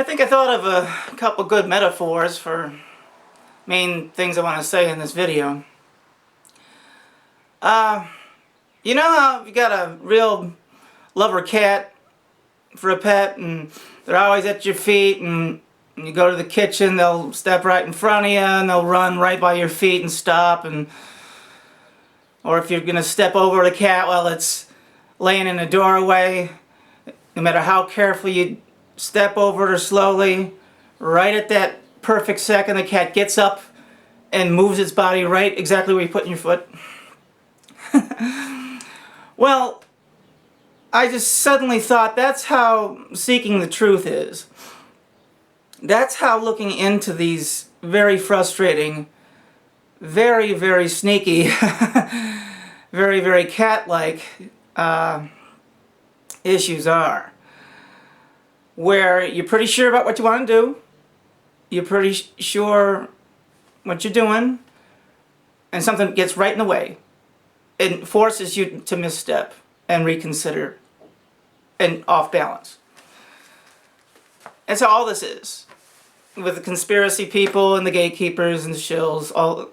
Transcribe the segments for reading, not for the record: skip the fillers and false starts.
I think I thought of a couple good metaphors for main things I want to say in this video. You know how you got a real lover cat for a pet and they're always at your feet, and you go to the kitchen, they'll step right in front of you and they'll run right by your feet and stop, or if you're gonna step over the cat while it's laying in a doorway, no matter how carefully you step over it or slowly, right at that perfect second the cat gets up and moves its body right exactly where you're putting your foot. Well, I just suddenly thought that's how seeking the truth is. That's how looking into these very frustrating, very, very sneaky, very, very cat-like issues are. Where you're pretty sure about what you want to do, you're pretty sure what you're doing, and something gets right in the way. It forces you to misstep and reconsider and off balance. That's all this is. With the conspiracy people and the gatekeepers and the shills, all.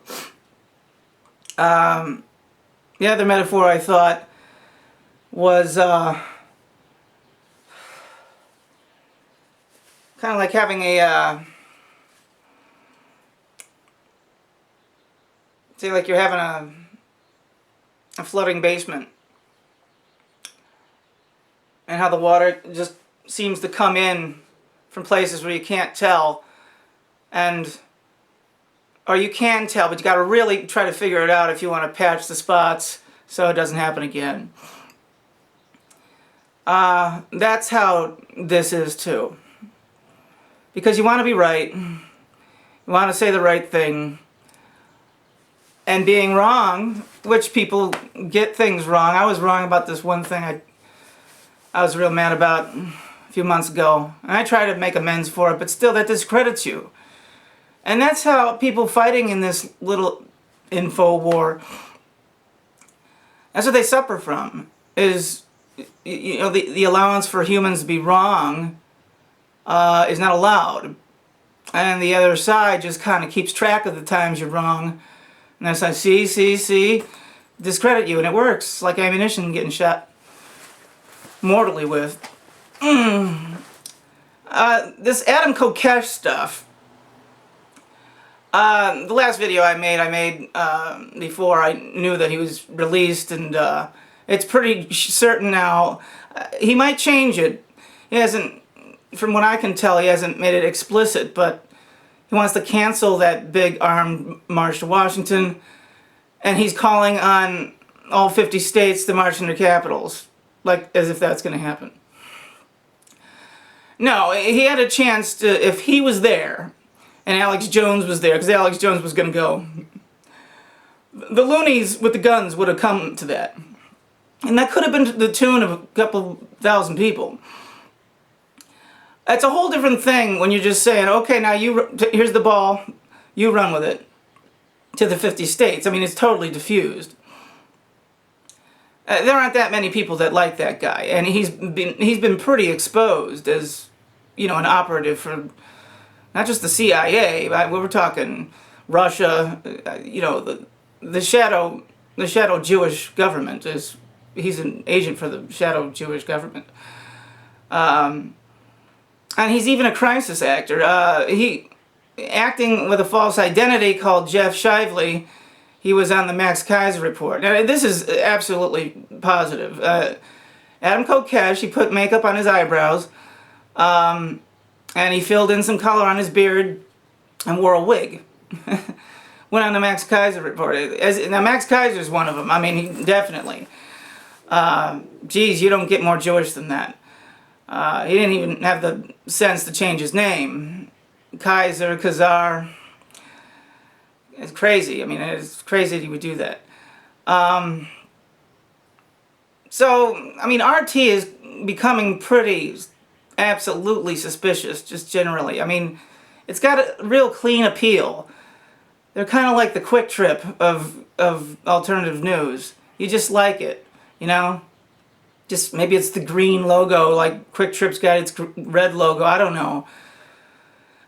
The other metaphor I thought was kind of like having say like you're having a flooding basement, and how the water just seems to come in from places where you can't tell, or you can tell, but you got to really try to figure it out if you want to patch the spots so it doesn't happen again. That's how this is too. Because you want to be right, you want to say the right thing, and being wrong, which people get things wrong. I was wrong about this one thing I was real mad about a few months ago, and I try to make amends for it, but still that discredits you. And that's how people fighting in this little info war, that's what they suffer from, is, you know, the allowance for humans to be wrong is not allowed. And the other side just kind of keeps track of the times you're wrong. And that's like, see, discredit you, and it works. It's like ammunition getting shot mortally with. This Adam Kokesh stuff, the last video I made before I knew that he was released, and it's pretty certain now. He might change it. He hasn't, from what I can tell, he hasn't made it explicit, but he wants to cancel that big armed march to Washington, and he's calling on all 50 states to march in their capitals, like as if that's going to happen. No, he had a chance to, if he was there, and Alex Jones was there, because Alex Jones was going to go, the loonies with the guns would have come to that. And that could have been to the tune of a couple thousand people. It's a whole different thing when you're just saying, okay, now here's the ball, you run with it to the 50 states. I mean, it's totally diffused. There aren't that many people that like that guy, and he's been pretty exposed as, you know, an operative for not just the CIA, but we're talking Russia. You know, the shadow Jewish government is. He's an agent for the shadow Jewish government. And he's even a crisis actor. He acting with a false identity called Jeff Shively. He was on the Max Kaiser report. Now, this is absolutely positive. Adam Kokesh, he put makeup on his eyebrows, and he filled in some color on his beard and wore a wig. Went on the Max Kaiser report. Now, Max Kaiser's one of them. I mean, he definitely. Geez, you don't get more Jewish than that. He didn't even have the sense to change his name. Khazar. It's crazy. I mean, it's crazy that he would do that. So, I mean, RT is becoming pretty absolutely suspicious, just generally. I mean, it's got a real clean appeal. They're kind of like the Quick Trip of alternative news. You just like it, you know? Just maybe it's the green logo, like Quick Trip's got its red logo, I don't know.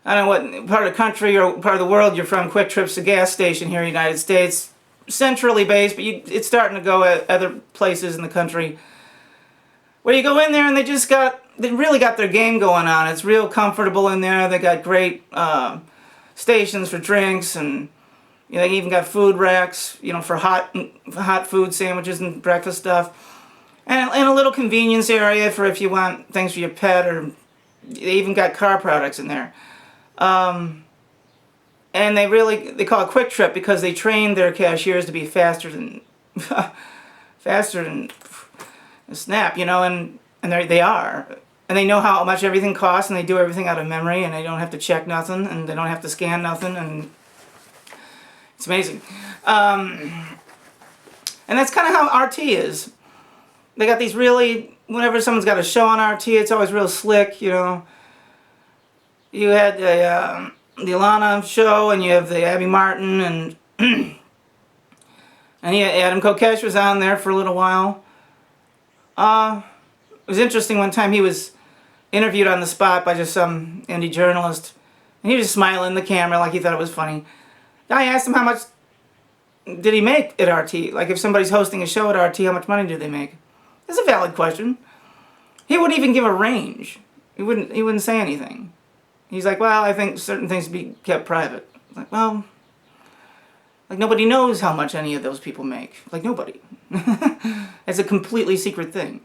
I don't know what part of the country or part of the world you're from. Quick Trip's a gas station here in the United States, centrally based, but it's starting to go at other places in the country where you go in there and they really got their game going on. It's real comfortable in there. They got great stations for drinks, and they even got food racks, for hot food sandwiches and breakfast stuff, and a little convenience area for if you want things for your pet, or they even got car products in there. And they call it Quick Trip because they train their cashiers to be faster than a snap, and they are. And they know how much everything costs, and they do everything out of memory, and they don't have to check nothing, and they don't have to scan nothing, and it's amazing. And that's kind of how RT is. They got these whenever someone's got a show on RT, it's always real slick, You had the Alana show, and you have the Abby Martin, and and Adam Kokesh was on there for a little while. It was interesting. One time he was interviewed on the spot by just some indie journalist, and he was just smiling at the camera like he thought it was funny. Guy asked him how much did he make at RT. Like if somebody's hosting a show at RT, how much money do they make? That's a valid question. He wouldn't even give a range. He wouldn't say anything. He's like, well, I think certain things be kept private. Like, well, like nobody knows how much any of those people make. Like nobody. It's a completely secret thing.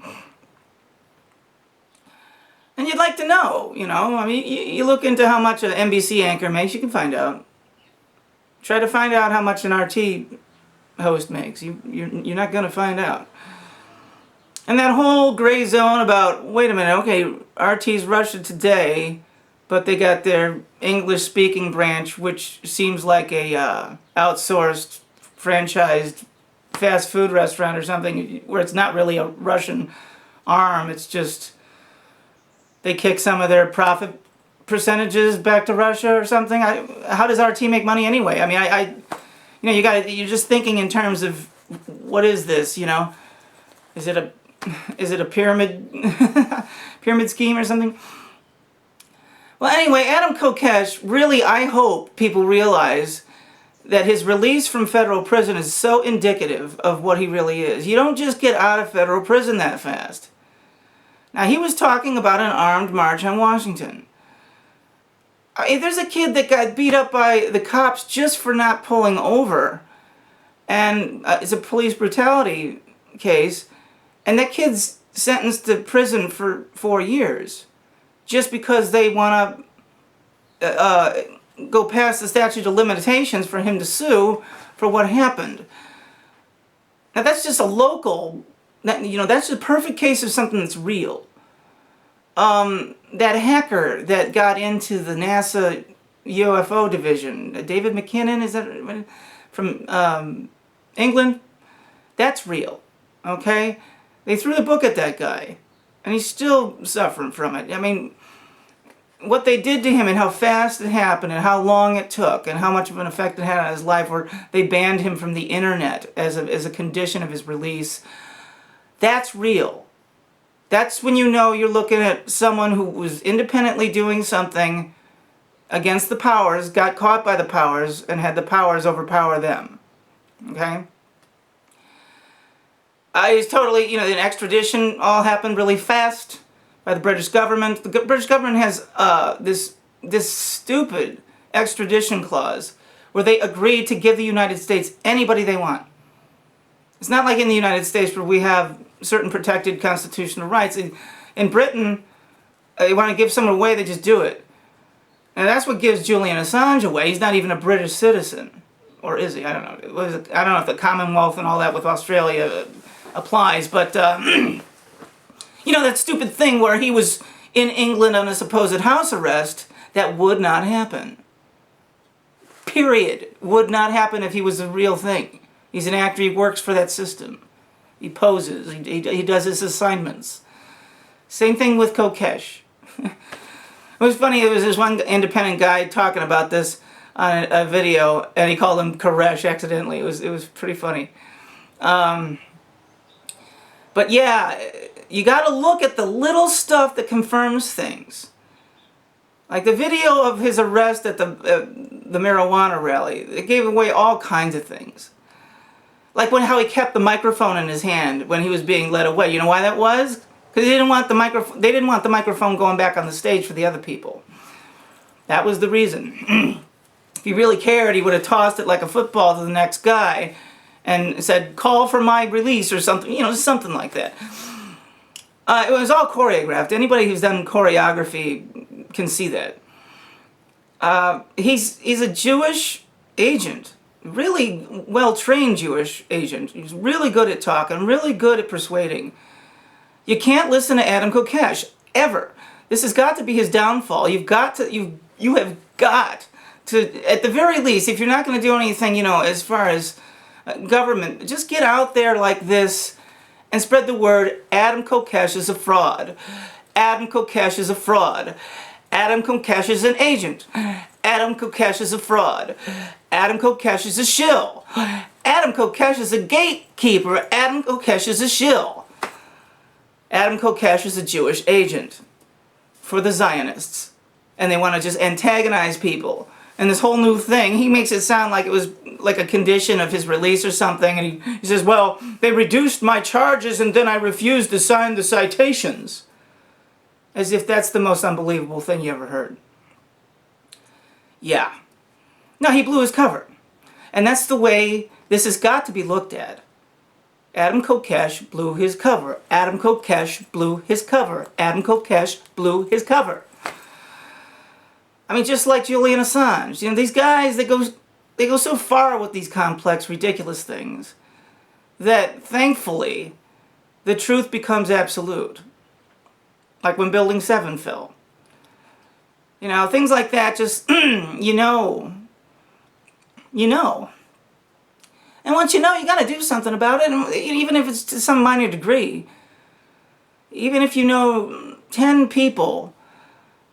And you'd like to know, I mean, you look into how much an NBC anchor makes, you can find out. Try to find out how much an RT host makes. You're not going to find out. And that whole gray zone about, wait a minute, okay, RT's Russia Today, but they got their English-speaking branch, which seems like a outsourced, franchised fast food restaurant or something, where it's not really a Russian arm. It's just they kick some of their profit percentages back to Russia or something. How does RT make money anyway? I mean, you're just thinking in terms of what is this? Is it a pyramid pyramid scheme or something? Well, anyway, Adam Kokesh, really, I hope people realize that his release from federal prison is so indicative of what he really is. You don't just get out of federal prison that fast. Now, he was talking about an armed march on Washington. There's a kid that got beat up by the cops just for not pulling over, and it's a police brutality case, and that kid's sentenced to prison for 4 years. Just because they want to go past the statute of limitations for him to sue for what happened. Now that's just a local, that's a perfect case of something that's real. That hacker that got into the NASA UFO division, David McKinnon, is that from England? That's real, okay? They threw the book at that guy, and he's still suffering from it. I mean, what they did to him and how fast it happened and how long it took and how much of an effect it had on his life, where they banned him from the internet as a condition of his release, that's real. That's when you know you're looking at someone who was independently doing something against the powers, got caught by the powers, and had the powers overpower them. Okay? It's totally, an extradition all happened really fast by the British government. The British government has this stupid extradition clause where they agreed to give the United States anybody they want. It's not like in the United States where we have certain protected constitutional rights. In Britain, they want to give someone away, they just do it. And that's what gives Julian Assange away. He's not even a British citizen. Or is he? I don't know. I don't know if the Commonwealth and all that with Australia applies, but that stupid thing where he was in England on a supposed house arrest, that would not happen. Period. Would not happen if he was a real thing. He's an actor, he works for that system. He poses, he does his assignments. Same thing with Kokesh. It was funny, there was this one independent guy talking about this on a video, and he called him Koresh accidentally. It was pretty funny. But yeah, you got to look at the little stuff that confirms things. Like the video of his arrest at the marijuana rally, it gave away all kinds of things. Like how he kept the microphone in his hand when he was being led away. You know why that was? Because they didn't want the microphone going back on the stage for the other people. That was the reason. If he really cared, he would have tossed it like a football to the next guy and said, "Call for my release," or something, something like that. It was all choreographed. Anybody who's done choreography can see that. He's a Jewish agent, really well-trained Jewish agent. He's really good at talking, really good at persuading. You can't listen to Adam Kokesh ever. This has got to be his downfall. You have got to, at the very least, if you're not going to do anything, as far as government, just get out there like this and spread the word. Adam Kokesh is a fraud. Adam Kokesh is a fraud. Adam Kokesh is an agent. Adam Kokesh is a fraud. Adam Kokesh is a shill. Adam Kokesh is a gatekeeper. Adam Kokesh is a shill. Adam Kokesh is a Jewish agent for the Zionists. And they want to just antagonize people. And this whole new thing, he makes it sound like it was like a condition of his release or something. And he says, well, they reduced my charges and then I refused to sign the citations. As if that's the most unbelievable thing you ever heard. Yeah. No, he blew his cover. And that's the way this has got to be looked at. Adam Kokesh blew his cover. Adam Kokesh blew his cover. Adam Kokesh blew his cover. I mean, just like Julian Assange. These guys, they go so far with these complex, ridiculous things that, thankfully, the truth becomes absolute. Like when Building 7 fell. Things like that just, you know. And once you know, you got to do something about it, and even if it's to some minor degree. Even if you know 10 people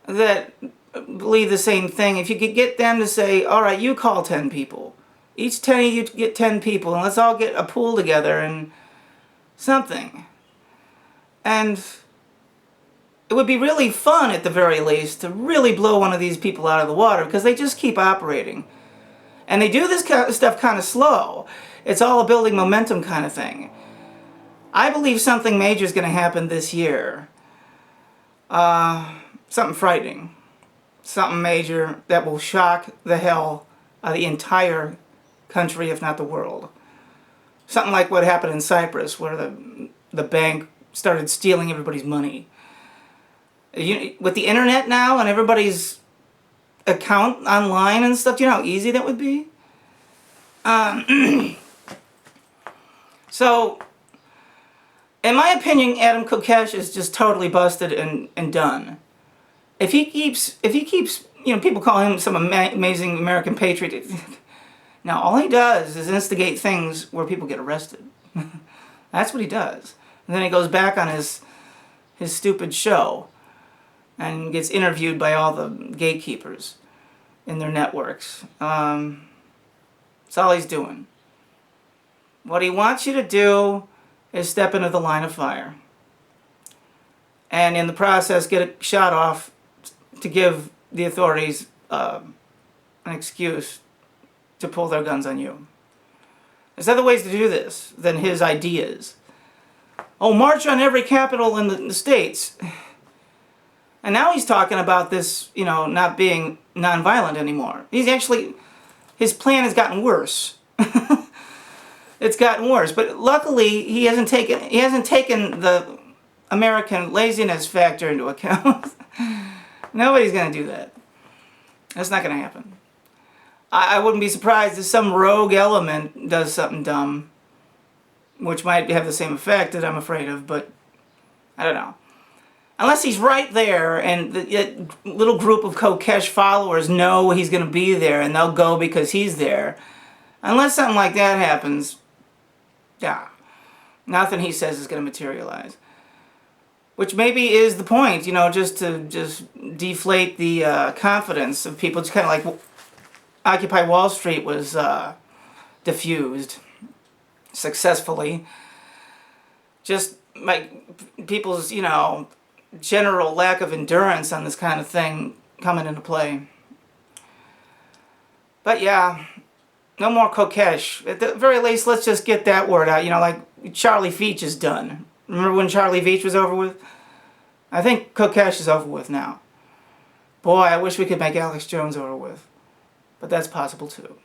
that believe the same thing, if you could get them to say, all right, you call 10 people. Each 10 of you get 10 people, and let's all get a pool together and something. And it would be really fun, at the very least, to really blow one of these people out of the water, because they just keep operating. And they do this kind of stuff kind of slow. It's all a building momentum kind of thing. I believe something major is going to happen this year. Something frightening. Something major that will shock the hell out of the entire country, if not the world. Something like what happened in Cyprus, where the bank started stealing everybody's money. With the internet now and everybody's account online and stuff, do you know how easy that would be? So, in my opinion, Adam Kokesh is just totally busted and done. If he keeps, people call him some amazing American patriot. Now, all he does is instigate things where people get arrested. That's what he does. And then he goes back on his stupid show and gets interviewed by all the gatekeepers in their networks. That's all he's doing. What he wants you to do is step into the line of fire. And in the process, get a shot off to give the authorities an excuse to pull their guns on you. There's other ways to do this than his ideas. Oh, march on every capital in the states. And now he's talking about this, not being nonviolent anymore. His plan has gotten worse. It's gotten worse. But luckily, he hasn't taken the American laziness factor into account. Nobody's going to do that. That's not going to happen. I wouldn't be surprised if some rogue element does something dumb, which might have the same effect that I'm afraid of, but I don't know. Unless he's right there and the little group of Kokesh followers know he's going to be there and they'll go because he's there. Unless something like that happens, yeah, nothing he says is going to materialize. Which maybe is the point, just to deflate the confidence of people. It's kind of like Occupy Wall Street was diffused successfully. Just like people's, general lack of endurance on this kind of thing coming into play. But yeah, no more Kokesh. At the very least, let's just get that word out. You know, like Charlie Veach is done. Remember when Charlie Veach was over with? I think Kokesh is over with now. Boy, I wish we could make Alex Jones over with. But that's possible too.